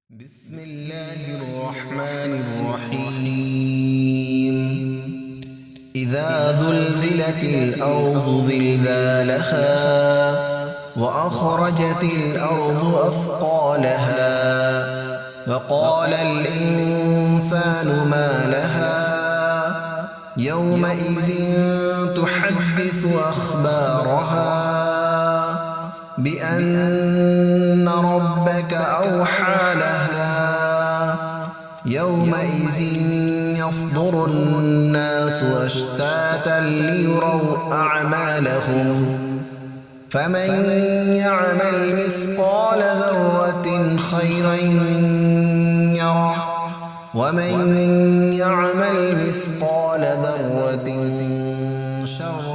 بسم الله الرحمن الرحيم. إذا زلزلت الأرض زلزالها وأخرجت الأرض أثقالها وقال الإنسان ما لها يومئذ تحدث أخبارها بأن ربك أوحى لها يومئذ يصدر الناس أشتاتا ليروا أعمالهم فمن يعمل مثقال ذرة خيرا يره ومن يعمل مثقال ذرة شرا